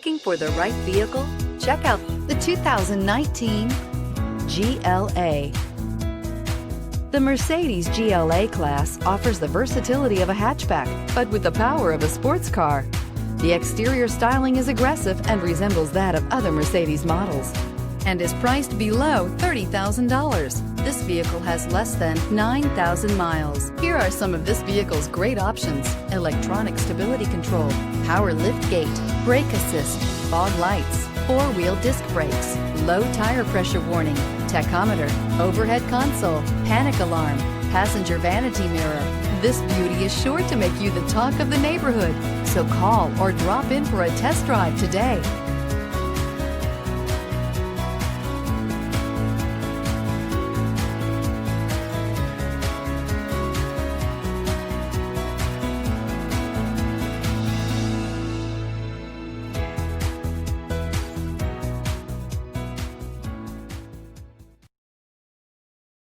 Looking for the right vehicle? Check out the 2019 GLA. The Mercedes GLA-Class offers the versatility of a hatchback, but with the power of a sports car. The exterior styling is aggressive and resembles that of other Mercedes models, and is priced below $30,000. This vehicle has less than 9,000 miles. Here are some of this vehicle's great options: electronic stability control, power liftgate, brake assist, fog lights, four-wheel disc brakes, low tire pressure warning, tachometer, overhead console, panic alarm, passenger vanity mirror. This beauty is sure to make you the talk of the neighborhood. So call or drop in for a test drive today.